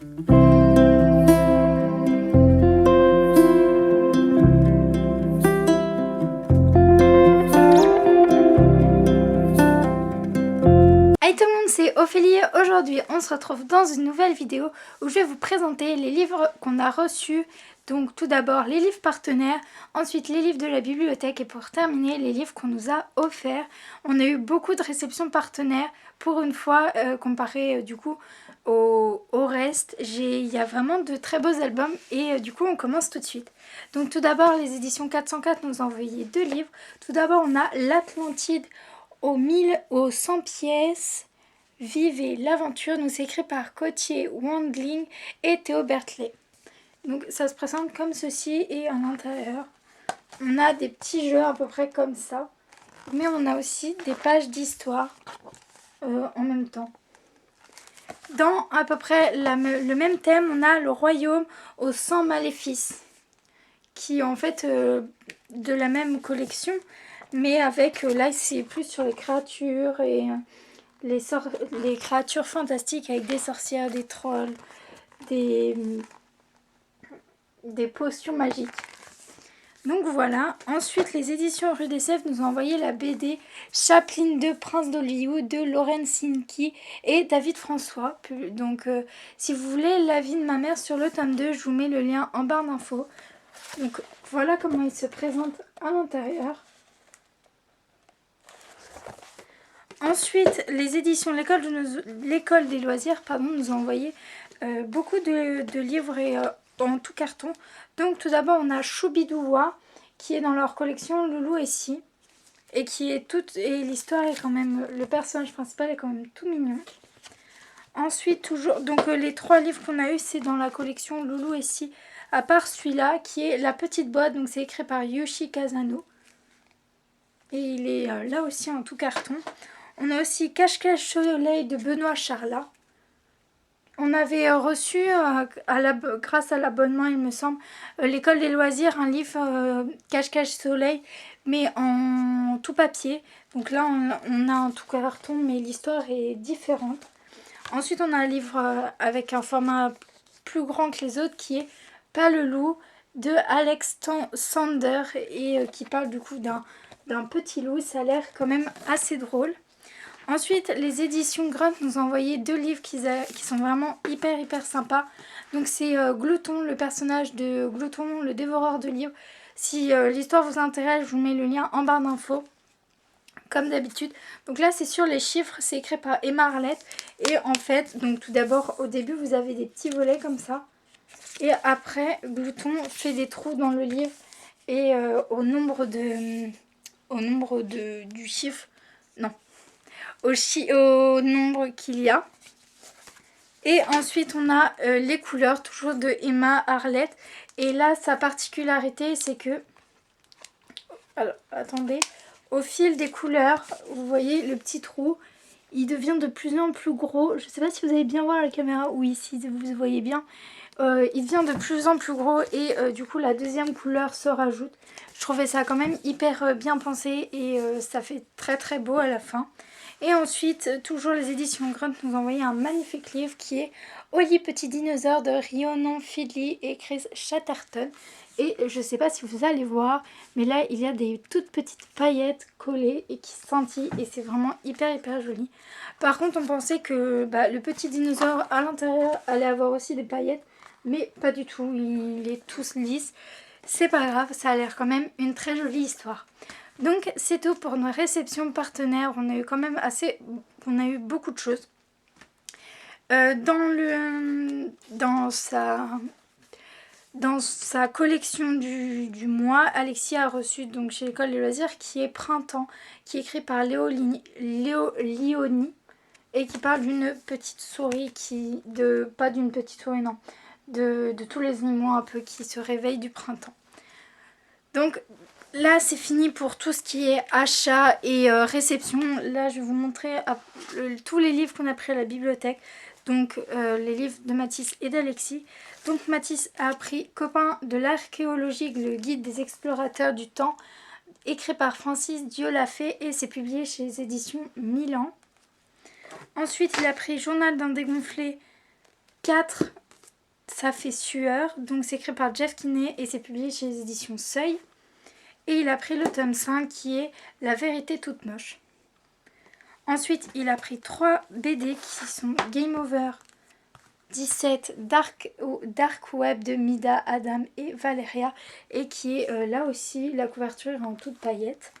Hey tout le monde, c'est Ophélie. Aujourd'hui, on se retrouve dans une nouvelle vidéo où je vais vous présenter les livres qu'on a reçus. Donc tout d'abord les livres partenaires, ensuite les livres de la bibliothèque et pour terminer les livres qu'on nous a offerts. On a eu beaucoup de réceptions partenaires pour une fois comparé du coup au reste. Il y a vraiment de très beaux albums et du coup on commence tout de suite. Donc tout d'abord les éditions 404 nous ont envoyé 2 livres. Tout d'abord on a l'Atlantide aux 100 pièces, vivez l'aventure. Donc c'est écrit par Cotier Wandling et Théo Bertley. Donc ça se présente comme ceci et à l'intérieur on a des petits jeux à peu près comme ça. Mais on a aussi des pages d'histoire en même temps. Dans à peu près le même thème, on a le royaume aux 100 maléfices. Qui est en fait de la même collection. Mais avec, là c'est plus sur les créatures et les créatures fantastiques avec des sorcières, des trolls, des potions magiques. Donc voilà. Ensuite les éditions Rue des Sèvres nous ont envoyé la BD Chaplin 2 Prince d'Hollywood de Lauren Sinki et David François. Donc si vous voulez l'avis de ma mère sur le tome 2, je vous mets le lien en barre d'infos. Donc voilà comment il se présente à l'intérieur. Ensuite, les éditions L'école des loisirs nous ont envoyé beaucoup de livres et, en tout carton. Donc tout d'abord, on a Choubidouwa qui est dans leur collection Loulou et Si. Et l'histoire est quand même, le personnage principal est quand même tout mignon. Ensuite, toujours, donc les 3 livres qu'on a eu, c'est dans la collection Loulou et Si. À part celui-là qui est La Petite Boîte, donc c'est écrit par Yoshi Kazano. Et il est là aussi en tout carton. On a aussi Cache-Cache Soleil de Benoît Charlat. On avait reçu, grâce à l'abonnement il me semble, l'école des loisirs, un livre Cache-Cache Soleil, mais en tout papier. Donc là on a un tout carton, mais l'histoire est différente. Ensuite on a un livre avec un format plus grand que les autres qui est Pas le loup de Alex Sander et qui parle du coup d'un petit loup. Ça a l'air quand même assez drôle. Ensuite, les éditions Grunt nous ont envoyé 2 livres qui sont vraiment hyper sympas. Donc c'est Glouton, le personnage de Glouton, le dévoreur de livres. Si l'histoire vous intéresse, je vous mets le lien en barre d'infos, comme d'habitude. Donc là, c'est sur les chiffres, c'est écrit par Emma Arlette. Et en fait, donc tout d'abord, au début, vous avez des petits volets comme ça. Et après, Glouton fait des trous dans le livre. Et au nombre du chiffre, non. Au nombre qu'il y a. Et ensuite on a les couleurs, toujours de Emma Arlette. Et là sa particularité c'est que, alors attendez, au fil des couleurs, vous voyez le petit trou, il devient de plus en plus gros. Je sais pas si vous allez bien voir la caméra, oui si vous voyez bien. Il devient de plus en plus gros et du coup la deuxième couleur se rajoute. Je trouvais ça quand même hyper bien pensé et ça fait très beau à la fin. Et ensuite, toujours les éditions Grunt nous ont envoyé un magnifique livre qui est Oli Petit Dinosaure de Rhiannon Fidley et Chris Chatterton. Et je ne sais pas si vous allez voir, mais là il y a des toutes petites paillettes collées et qui scintillent et c'est vraiment hyper joli. Par contre on pensait que le petit dinosaure à l'intérieur allait avoir aussi des paillettes, mais pas du tout, il est tous lisse. C'est pas grave, ça a l'air quand même une très jolie histoire. Donc c'est tout pour nos réceptions partenaires. On a eu quand même on a eu beaucoup de choses. Dans sa collection du mois, Alexis a reçu donc chez l'école des loisirs qui est Printemps, qui est écrit par Léo Lioni et qui parle d'une petite souris pas d'une petite souris non, de tous les animaux un peu qui se réveillent du printemps. Donc là c'est fini pour tout ce qui est achat et réception. Là je vais vous montrer tous les livres qu'on a pris à la bibliothèque. Donc les livres de Mathis et d'Alexis. Donc Mathis a pris Copain de l'archéologie, le guide des explorateurs du temps, écrit par Francis Diolafé et c'est publié chez les éditions Milan. Ensuite il a pris Journal d'un dégonflé 4 Ça fait sueur. Donc c'est écrit par Jeff Kinney et c'est publié chez les éditions Seuil. Et il a pris le tome 5 qui est La vérité toute moche. Ensuite, il a pris 3 BD qui sont Game Over 17, Dark Web de Mida, Adam et Valeria. Et qui est là aussi, la couverture est en toute paillette.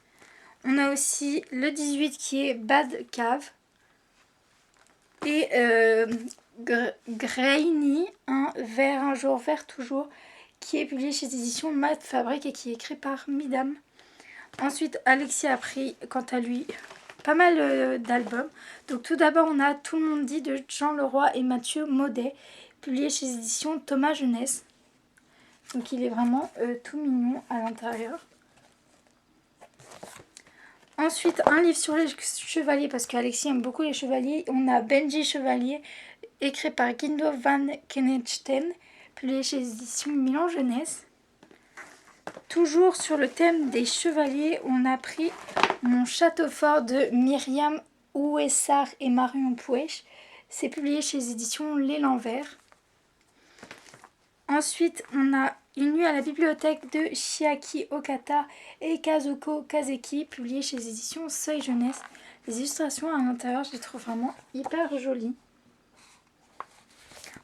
On a aussi le 18 qui est Bad Cave. Et Grainy, un jour vert toujours, qui est publié chez les éditions Math Fabric et qui est écrit par Midam. Ensuite, Alexis a pris, quant à lui, pas mal d'albums. Donc tout d'abord, on a Tout le monde dit de Jean Leroy et Mathieu Maudet, publié chez les éditions Thomas Jeunesse. Donc il est vraiment tout mignon à l'intérieur. Ensuite, un livre sur les chevaliers, parce qu'Alexis aime beaucoup les chevaliers. On a Benji Chevalier, écrit par Guido van Kenichten, publié chez les éditions Milan Jeunesse. Toujours sur le thème des chevaliers, on a pris Mon château fort de Myriam Ouessar et Marion Pouèche. C'est publié chez les éditions L'Élan Vert. Ensuite, on a Une nuit à la bibliothèque de Chiaki Okata et Kazuko Kazeki, publié chez les éditions Seuil Jeunesse. Les illustrations à l'intérieur, je les trouve vraiment hyper jolies.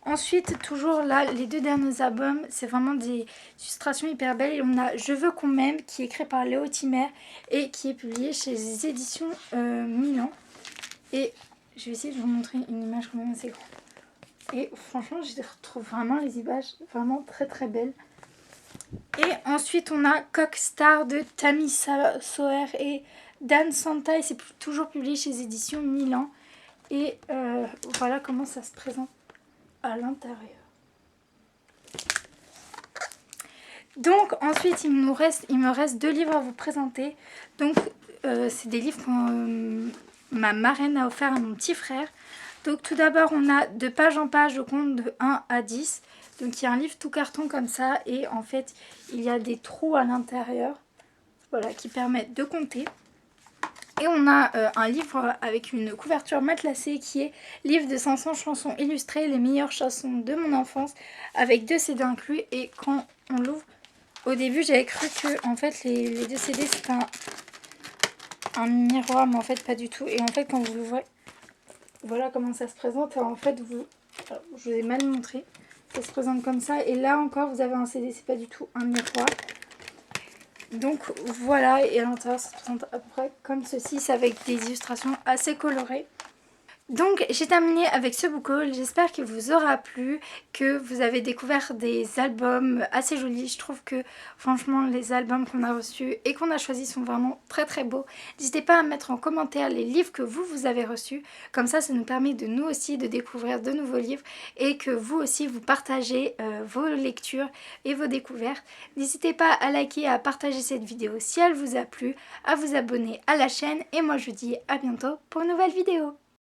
Ensuite, toujours là, les 2 derniers albums, c'est vraiment des illustrations hyper belles. Et on a Je veux qu'on m'aime, qui est écrit par Léo Timer et qui est publié chez les éditions Milan. Et je vais essayer de vous montrer une image quand même assez grande. Et franchement, je trouve vraiment les images vraiment très très belles. Et ensuite, on a Cockstar de Tammy Soer et Dan Santa. Et c'est toujours publié chez les éditions Milan. Et voilà comment ça se présente à l'intérieur. Donc ensuite il me reste 2 livres à vous présenter. Donc c'est des livres que ma marraine a offert à mon petit frère. Donc tout d'abord on a De page en page au compte de 1 à 10. Donc il y a un livre tout carton comme ça et en fait il y a des trous à l'intérieur, voilà, qui permettent de compter. Et on a un livre avec une couverture matelassée qui est Livre de 500 chansons illustrées, les meilleures chansons de mon enfance, avec 2 CD inclus. Et quand on l'ouvre, au début j'avais cru que en fait les 2 CD c'était un miroir, mais en fait pas du tout. Et en fait quand vous l'ouvrez, voilà comment ça se présente. Et en fait alors, je vous ai mal montré, ça se présente comme ça. Et là encore vous avez un CD, c'est pas du tout un miroir. Donc voilà, et à l'intérieur ça se présente à peu près comme ceci, c'est avec des illustrations assez colorées. Donc j'ai terminé avec ce book haul, j'espère qu'il vous aura plu, que vous avez découvert des albums assez jolis. Je trouve que franchement les albums qu'on a reçus et qu'on a choisis sont vraiment très très beaux. N'hésitez pas à mettre en commentaire les livres que vous avez reçus, comme ça nous permet de nous aussi de découvrir de nouveaux livres et que vous aussi vous partagez vos lectures et vos découvertes. N'hésitez pas à liker et à partager cette vidéo si elle vous a plu, à vous abonner à la chaîne et moi je vous dis à bientôt pour une nouvelle vidéo.